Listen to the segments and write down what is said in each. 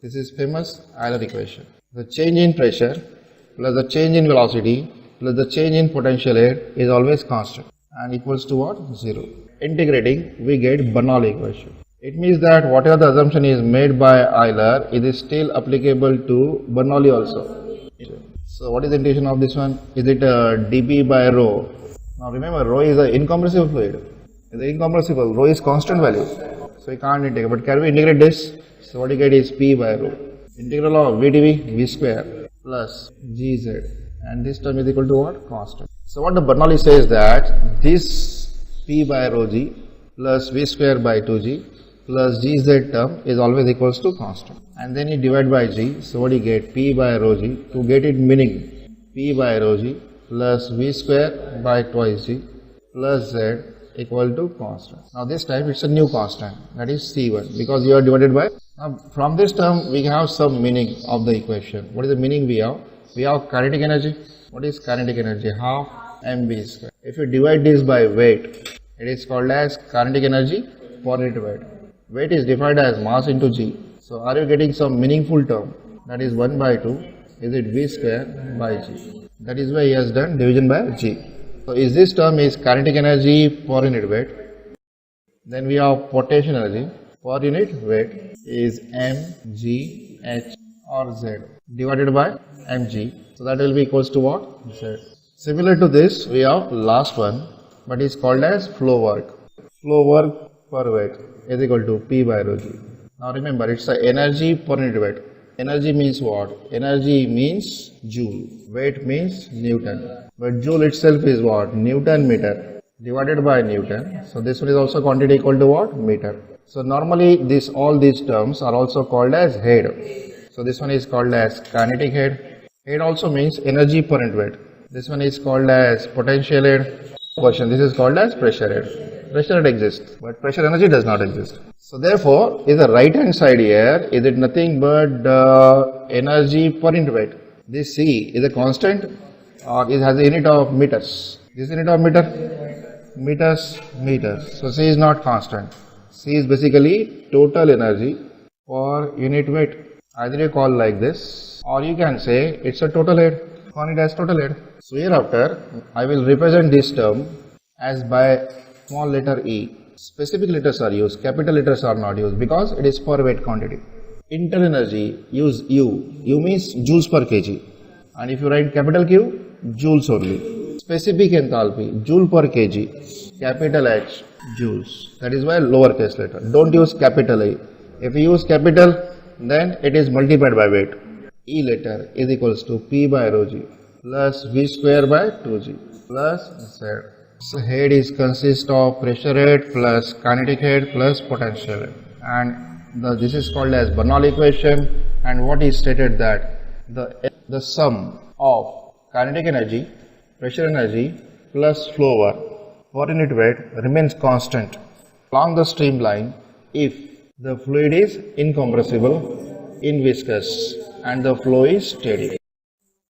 This is famous Euler equation. The change in pressure plus the change in velocity plus the change in potential air is always constant and equals to what? 0. Integrating, we get Bernoulli equation. It means that whatever the assumption is made by Euler, it is still applicable to Bernoulli also. So what is the integration of this one? Is it dP by rho? Now remember, rho is an incompressible fluid. It is incompressible. Rho is constant value. So we can't integrate. But can we integrate this? So what you get is P by rho. Integral of V dV, V square plus Gz. And this term is equal to what? Constant. So what the Bernoulli says that this P by rho G plus V square by 2G plus Gz term is always equals to constant. And then you divide by G. So what you get? P by rho G. To get it meaning P by rho G plus V square by twice G plus Z equal to constant. Now this time it's a new constant, that is C1, because you are divided by. Now from this term we have some meaning of the equation. What is the meaning we have? We have kinetic energy. What is kinetic energy? Half mv square. If you divide this by weight, it is called as kinetic energy per unit weight. Weight is defined as mass into G. So are you getting some meaningful term? That is 1 by 2. Is it V square by G? That is why he has done division by G. So is this term is kinetic energy per unit weight. Then we have potential energy per unit weight is mg, h or z divided by mg. So that will be equals to what? Z. Similar to this, we have last one, but is called as flow work. Flow work per weight is equal to P by rho G. Now remember, it's the energy per unit weight. Energy means what? Energy means joule. Weight means Newton. But joule itself is what? Newton meter divided by Newton. So this one is also quantity equal to what? Meter. So normally all these terms are also called as head. So this one is called as kinetic head. Head also means energy per unit weight. This one is called as potential head. This is called as pressure head. Pressure head exists, but pressure energy does not exist. So therefore, is the right hand side here, is it nothing but energy per unit weight. This C is a constant or it has a unit of meters. This unit of meter? Meters. So C is not constant. C is basically total energy per unit weight. Either you call like this or you can say it's a total head. Call it as total head. So hereafter, I will represent this term as by small letter e. Specific letters are used, capital letters are not used because it is per weight quantity. Internal energy, use U. U means joules per kg. And if you write capital Q, joules only. Specific enthalpy, joule per kg. Capital H, joules. That is why lowercase letter. Don't use capital A. If you use capital, then it is multiplied by weight. E letter is equals to P by rho G plus V square by 2G plus Z. So head is consist of pressure head plus kinetic head plus potential head. And this is called as Bernoulli equation. And what is stated that the sum of kinetic energy, pressure energy plus flow work per unit weight remains constant along the streamline if the fluid is incompressible, inviscous, and the flow is steady.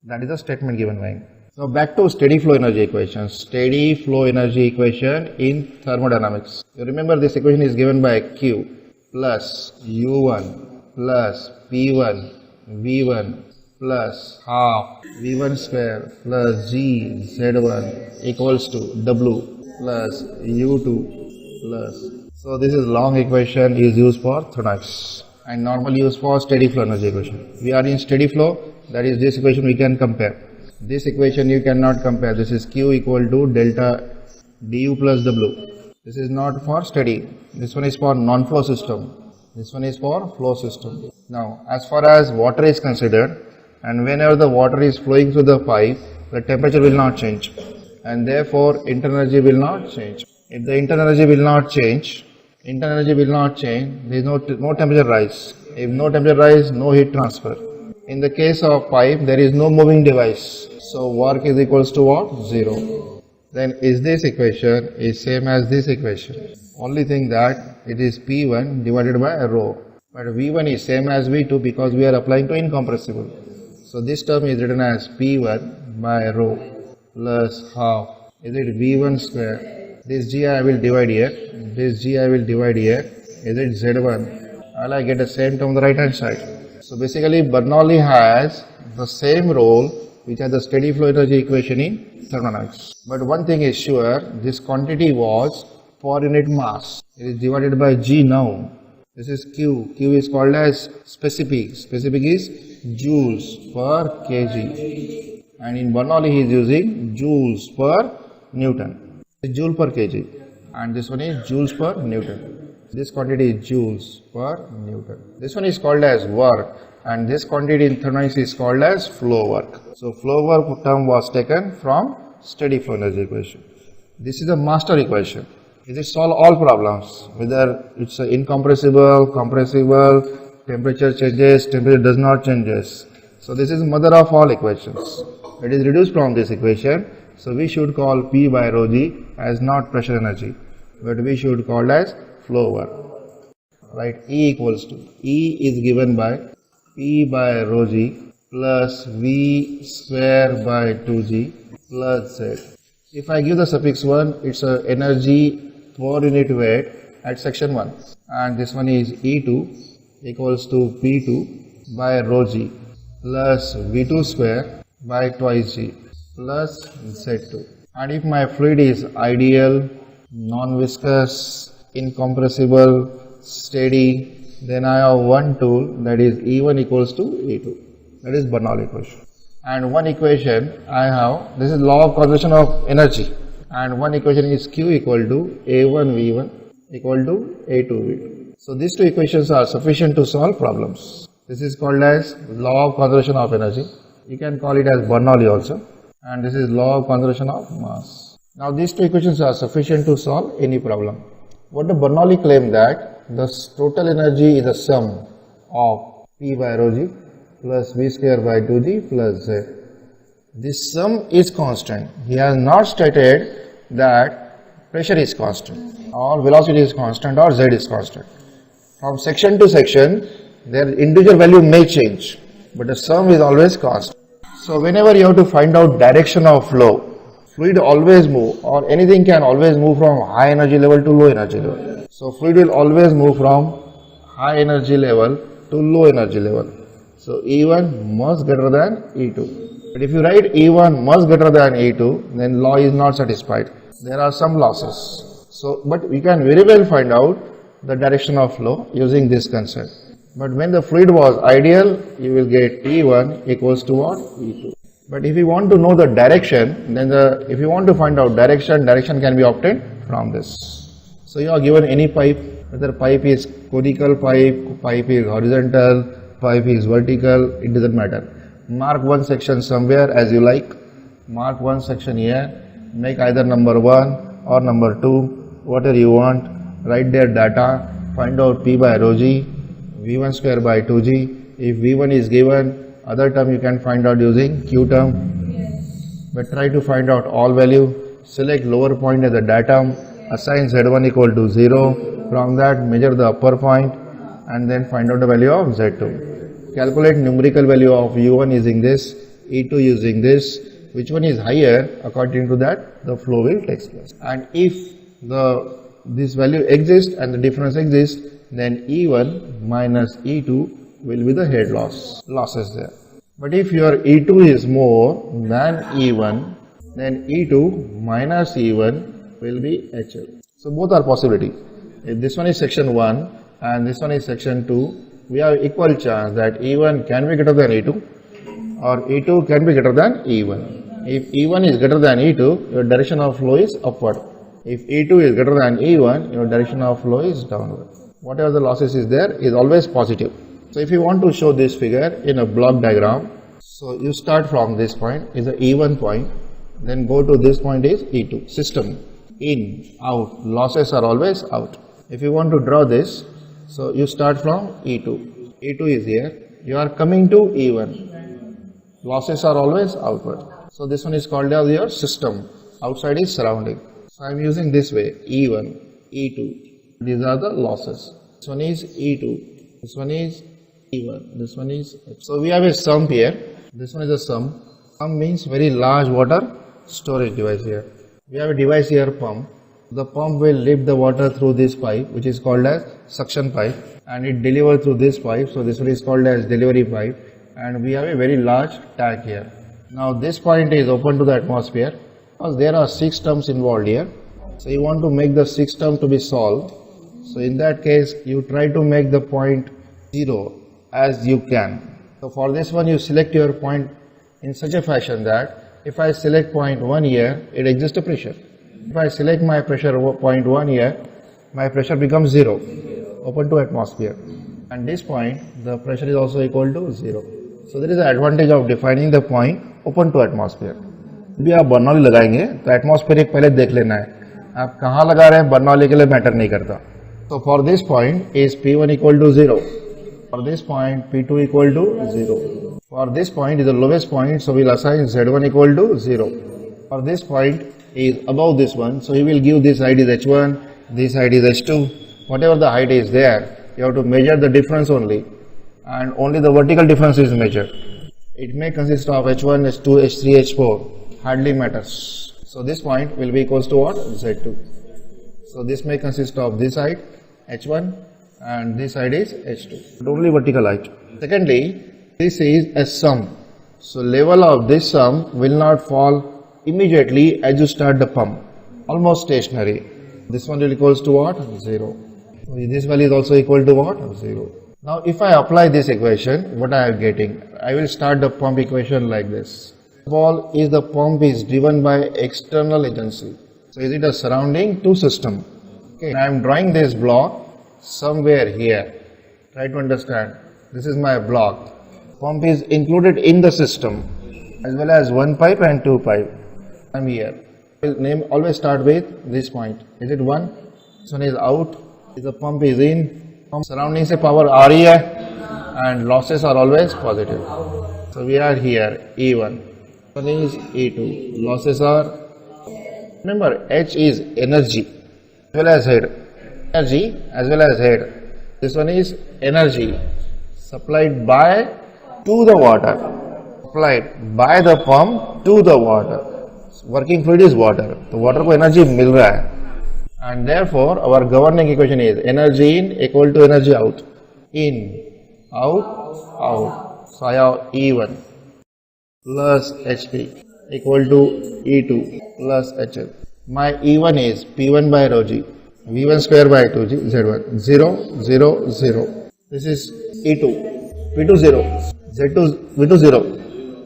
That is the statement given by him. So back to steady flow energy equation. Steady flow energy equation in thermodynamics. You remember this equation is given by Q plus U1 plus P1 V1 plus half V1 square plus G Z1 equals to W plus U2 plus. So this is long equation is used for thermodynamics and normally used for steady flow energy equation. We are in steady flow, that is this equation we can compare. This equation you cannot compare. This is Q equal to delta du plus W. This is not for steady. This one is for non-flow system. This one is for flow system. Now, as far as water is considered, and whenever the water is flowing through the pipe, the temperature will not change, and therefore internal energy will not change. If the internal energy will not change, there is no temperature rise. If no temperature rise, no heat transfer. In the case of pipe, there is no moving device. So work is equals to what? 0. Then is this equation is same as this equation. Only thing that it is P1 divided by rho. But V1 is same as V2 because we are applying to incompressible. So this term is written as P1 by rho plus half. Is it V1 square? This G I will divide here. This G I will divide here. Is it Z1? I'll get the same term on the right hand side. So basically Bernoulli has the same role which has the steady flow energy equation in thermodynamics. But one thing is sure, this quantity was per unit mass. It is divided by G now. This is Q. Q is called as specific. Specific is joules per kg. And in Bernoulli he is using joules per Newton. Joule per kg. And this one is joules per Newton. This quantity is joules per Newton. This one is called as work. And this quantity in thermodynamics is called as flow work. So flow work term was taken from steady flow energy equation. This is a master equation. It solves all problems, whether it's incompressible, compressible, temperature changes, temperature does not changes. So this is mother of all equations. It is reduced from this equation. So we should call P by rho G as not pressure energy, but we should call as flow work. Right? E equals to, E is given by P by rho G plus V square by 2G plus Z. If I give the suffix 1, it's a energy per unit weight at section 1. And this one is E2 equals to P2 by rho G plus V2 square by twice G plus Z2. And if my fluid is ideal, non-viscous, incompressible, steady, then I have one tool, that is E1 equals to E2. That is Bernoulli equation. And one equation I have, this is law of conservation of energy. And one equation is Q equal to A1 V1 equal to A2 V2. So these two equations are sufficient to solve problems. This is called as law of conservation of energy. You can call it as Bernoulli also. And this is law of conservation of mass. Now these two equations are sufficient to solve any problem. What the Bernoulli claim that the total energy is the sum of P by rho G plus V square by 2G plus Z. This sum is constant. He has not stated that pressure is constant or velocity is constant or Z is constant. From section to section, their individual value may change, but the sum is always constant. So whenever you have to find out direction of flow, fluid always move, or anything can always move from high energy level to low energy level. So fluid will always move from high energy level to low energy level. So E1 must greater than E2. But if you write E1 must greater than E2, then law is not satisfied. There are some losses. So, but we can very well find out the direction of flow using this concept. But when the fluid was ideal, you will get E1 equals to what? E2. But if you want to know the direction, then if you want to find out direction can be obtained from this. So you are given any pipe, whether pipe is conical pipe is horizontal, pipe is vertical, it doesn't matter. Mark one section somewhere as you like. Mark one section here. Make either number 1 or number 2, whatever you want. Write their data. Find out P by rho G, V1 square by 2G. If V1 is given, other term you can find out using Q term. Yes. But try to find out all value. Select lower point as the datum. Assign Z1 equal to 0. From that measure the upper point and then find out the value of Z2. Calculate numerical value of U1 using this, E2 using this. Which one is higher? According to that, the flow will take place. And if this value exists and the difference exists, then E1 minus E2 will be the head losses there. But if your E2 is more than E1, then E2 minus E1 will be HL. So both are possibility. If this one is section 1 and this one is section 2, we have equal chance that E1 can be greater than E2 or E2 can be greater than E1. If E1 is greater than E2, your direction of flow is upward. If E2 is greater than E1, your direction of flow is downward. Whatever the losses is there is always positive. So if you want to show this figure in a block diagram, so you start from this point is the E1 point, then go to this point is E2. System, in, out, losses are always out. If you want to draw this, so you start from E2. E2 is here. You are coming to E1. Losses are always outward. So this one is called as your system. Outside is surrounding. So I am using this way. E1, E2. These are the losses. This one is E2. This one is E1. This one is. So we have a sum here. This one is a sum. Sum means very large water storage device here. We have a device here, pump. The pump will lift the water through this pipe, which is called as suction pipe, and it delivers through this pipe. So this one is called as delivery pipe, and we have a very large tank here. Now this point is open to the atmosphere because there are 6 terms involved here. So you want to make the 6 term to be solved. So in that case, you try to make the point 0 as you can. So for this one, you select your point in such a fashion that if I select point 1 here, it exists a pressure. If I select my pressure point 1 here, my pressure becomes 0, open to atmosphere. And this point, the pressure is also equal to 0. So there is an advantage of defining the point open to atmosphere. भी आप Bernoulli लगाएंगे तो atmospheric पहले देख लेना है, आप कहाँ लगा रहे हैं बर्नौली के लिए मैटर नहीं करता. So for this point is P1 equal to 0. For this point P2 equal to 0. For this point is the lowest point, so we will assign Z1 equal to 0. For this point is above this one, so he will give this height is H1, this height is H2. Whatever the height is there, you have to measure the difference only, and only the vertical difference is measured. It may consist of H1, H2, H3, H4, hardly matters. So this point will be equals to what? Z2. So this may consist of this height H1 and this side is H2, but only vertical height. Secondly, this is a sum. So level of this sum will not fall immediately as you start the pump, almost stationary. This one will equals to what? 0. So this value is also equal to what? 0. Now if I apply this equation, what I am getting? I will start the pump equation like this. First of all, is the pump is driven by external agency. So is it a surrounding to system? Okay, I am drawing this block somewhere here. Try to understand. This is my block. Pump is included in the system as well as 1 pipe and 2 pipe. I am here. Name always start with this point. Is it 1? This one is out. If the pump is in, pump surrounding se power aa rahi hai and losses are always positive. So we are here E1. This one is E2. Losses are, remember H is energy as well as head. Energy as well as head. This one is energy supplied by to the water, supplied by the pump to the water. Working fluid is water, तो water को energy मिल रहा है, and therefore our governing equation is energy in equal to energy out. In, out, out. So I have E1 plus HP equal to E2 plus HL. My E1 is P1 by rho G, V1 square by 2G, Z1, 0, 0, 0. This is E2, P2 0, Z2, V2 0,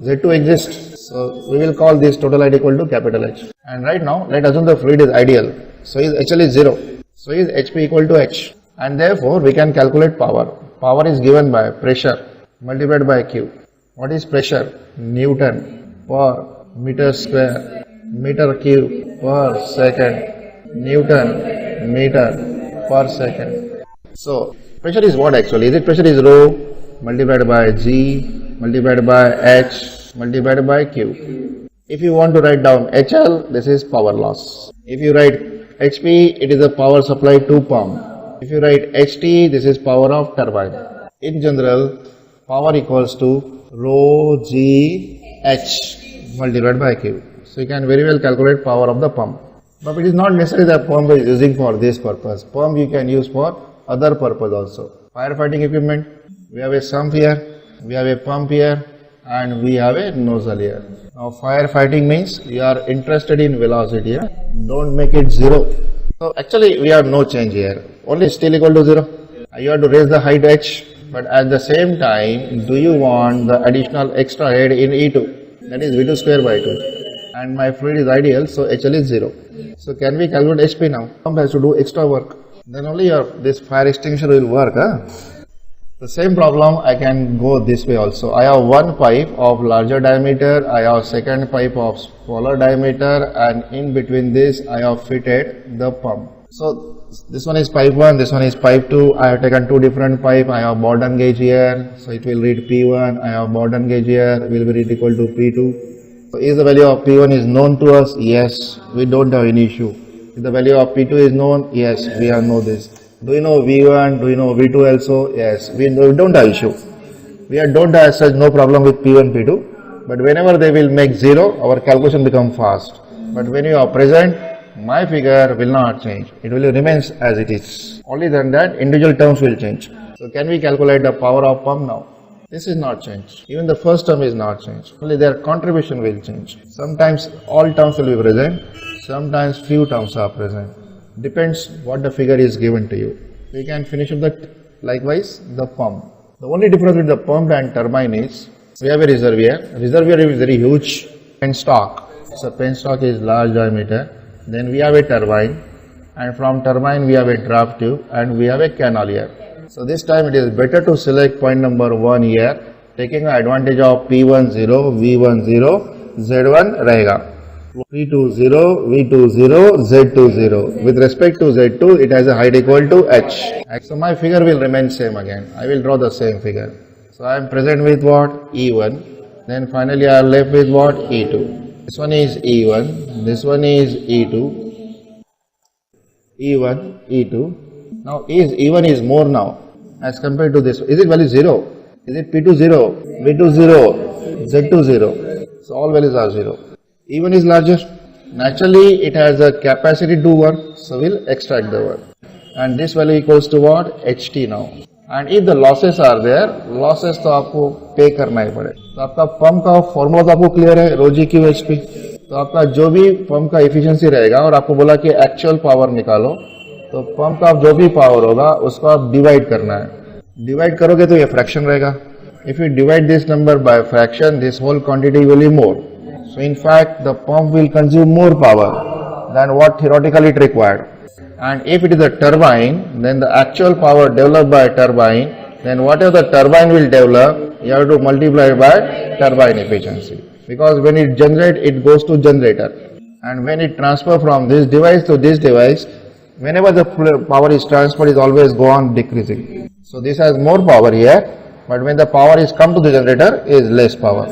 Z2 exists. So we will call this total height equal to capital H. And right now, let us assume the fluid is ideal. So his HL is 0. So his HP equal to H. And therefore, we can calculate power. Power is given by pressure multiplied by Q. What is pressure? Newton per meter square, meter cube per second, Newton meter per second. So pressure is what actually? Is it pressure is rho multiplied by G multiplied by H multiplied by Q. If you want to write down HL, this is power loss. If you write HP, it is the power supply to pump. If you write HT, this is power of turbine. In general, power equals to rho G H multiplied by Q. So you can very well calculate power of the pump. But it is not necessary that pump is using for this purpose. Pump you can use for other purpose also. Firefighting equipment, we have a sump here, we have a pump here, and we have a nozzle here. Now firefighting means you are interested in velocity. Don't make it 0. So actually we have no change here. Only still equal to 0. You have to raise the height H. But at the same time, do you want the additional extra head in E2? That is V2 square by 2. And my fluid is ideal, so HL is 0. So can we calculate HP now? Pump has to do extra work. Then only this fire extinguisher will work. The same problem I can go this way also. I have one pipe of larger diameter, I have second pipe of smaller diameter, and in between this I have fitted the pump. So this one is pipe 1, this one is pipe 2. I have taken two different pipe. I have Borden gauge here, so it will read P1. I have Borden gauge here, will be read equal to P2. So is the value of P1 is known to us? Yes, we don't have any issue. If the value of P2 is known? Yes, we have know this. Do you know V1? Do you know V2 also? Yes, we don't have issue. We don't have such no problem with P1, P2. But whenever they will make 0, our calculation become fast. But when you are present, my figure will not change. It will remain as it is. Only then that individual terms will change. So can we calculate the power of pump now? This is not changed. Even the first term is not changed. Only their contribution will change. Sometimes all terms will be present. Sometimes few terms are present. Depends what the figure is given to you. We can finish up that. Likewise, the pump. The only difference with the pump and turbine is we have a reservoir. Reservoir is very huge. Penstock. So penstock is large diameter. Then we have a turbine, and from turbine we have a draft tube, and we have a canal here. So this time it is better to select point number 1 here, taking advantage of P10, V10, Z1 रहेगा. P20, V20, Z20. With respect to Z2, it has a height equal to H. So my figure will remain same again. I will draw the same figure. So I am present with what? E1. Then finally I am left with what? E2. This one is E1. This one is E2. E1, E2. Now E1 is more now as compared to this. Is it value 0? Is it P20, V20, Z20? So all values are 0. E1 is larger. Naturally it has a capacity to 1. So we'll extract the 1. And this value equals to what? HT now. And if the losses are there, losses तो आपको पे करना ही पड़े. तो आपका pump का formula तो आपको क्लियर है, रो जी क्यू एच पी. तो आपका जो भी पंप का एफिशिएंसी रहेगा और आपको बोला कि एक्चुअल पावर निकालो, तो पंप का जो भी पावर होगा उसको आप डिवाइड करना है. डिवाइड करोगे तो ये फ्रैक्शन रहेगा. If you divide this number by fraction, this whole quantity will be more. So in fact the pump will consume more power than what theoretically it required. And if it is a turbine, then the actual power developed by a turbine, then whatever the turbine will develop, you have to multiply by turbine efficiency. Because when it generates, it goes to generator. And when it transfers from this device to this device, whenever the power is transferred, it always go on decreasing. So this has more power here, but when the power is come to the generator, is less power.